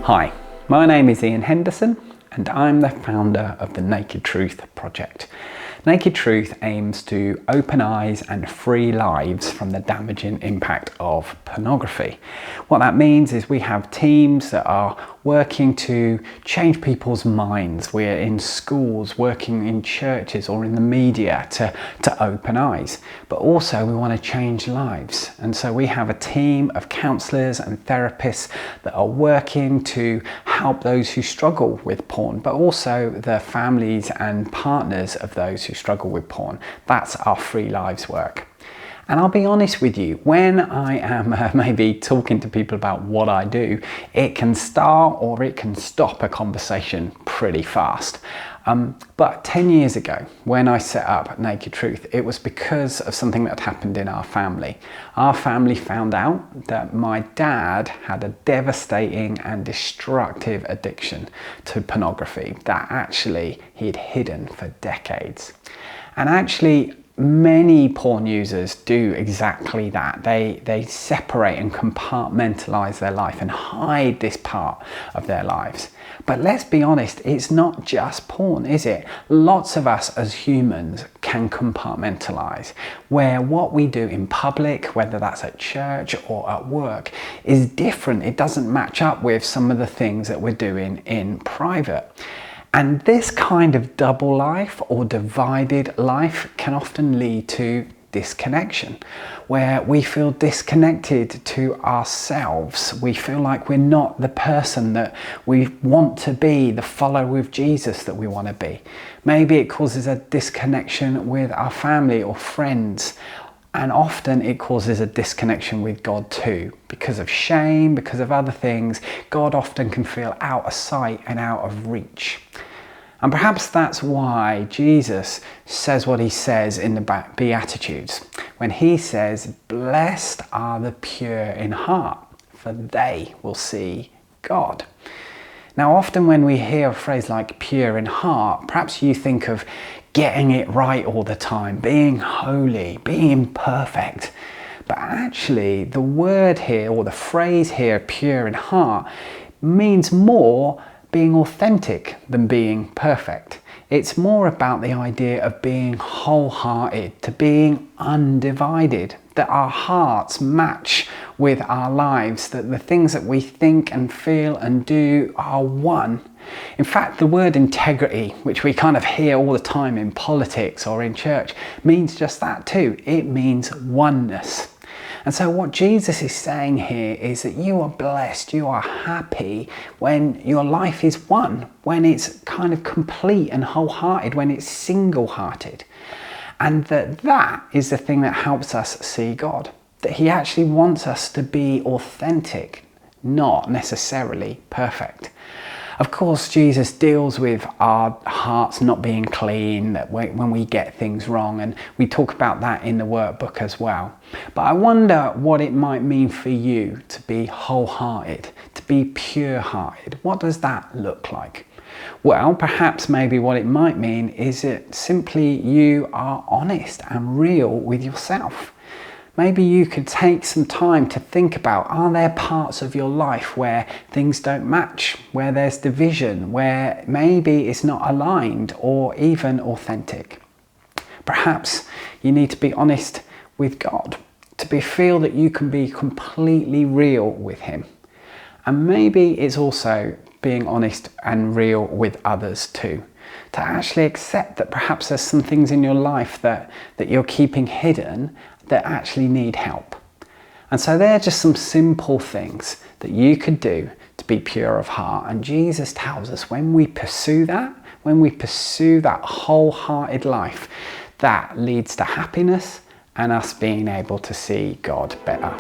Hi, my name is Henderson and I'm the founder of the Naked Truth Project. Naked Truth aims to open eyes and free lives from the damaging impact of pornography. What that means is we have teams that are working to change people's minds. We're in schools, working in churches or in the media to open eyes. But also we want to change lives. And so we have a team of counsellors and therapists that are working to help those who struggle with porn, but also the families and partners of those who struggle with porn. That's our Free Lives work. And I'll be honest with you, when I am maybe talking to people about what I do, it can start or it can stop a conversation pretty fast. But 10 years ago, when I set up Naked Truth, it was because of something that happened in our family. Our family found out that my dad had a devastating and destructive addiction to pornography that actually he'd hidden for decades. And actually, many porn users do exactly that. They separate and compartmentalize their life and hide this part of their lives. But let's be honest, it's not just porn, is it? Lots of us as humans can compartmentalize, where what we do in public, whether that's at church or at work, is different. It doesn't match up with some of the things that we're doing in private. And this kind of double life or divided life can often lead to disconnection, where we feel disconnected to ourselves. We feel like we're not the person that we want to be, the follower of Jesus that we want to be. Maybe it causes a disconnection with our family or friends. And often it causes a disconnection with God too. Because of shame, because of other things, God often can feel out of sight and out of reach. And perhaps that's why Jesus says what he says in the Beatitudes, when he says, "Blessed are the pure in heart, for they will see God." Now, often when we hear a phrase like pure in heart, perhaps you think of getting it right all the time, being holy, being perfect. But actually, the word here, or the phrase here, pure in heart, means more being authentic than being perfect. It's more about the idea of being wholehearted, to being undivided, that our hearts match with our lives, that the things that we think and feel and do are one. In fact, the word integrity, which we kind of hear all the time in politics or in church, means just that too. It means oneness. And so what Jesus is saying here is that you are blessed, you are happy when your life is one, when it's kind of complete and wholehearted, when it's single-hearted. And that is the thing that helps us see God. That he actually wants us to be authentic, not necessarily perfect. Of course, Jesus deals with our hearts not being clean, that when we get things wrong, and we talk about that in the workbook as well. But I wonder what it might mean for you to be wholehearted, to be pure-hearted. What does that look like? Well, perhaps maybe what it might mean is that simply you are honest and real with yourself. Maybe you could take some time to think about, are there parts of your life where things don't match, where there's division, where maybe it's not aligned or even authentic? Perhaps you need to be honest with God, to feel that you can be completely real with him. And maybe it's also being honest and real with others too. To actually accept that perhaps there's some things in your life that you're keeping hidden that actually need help. And so they're just some simple things that you could do to be pure of heart. And Jesus tells us when we pursue that wholehearted life, that leads to happiness and us being able to see God better.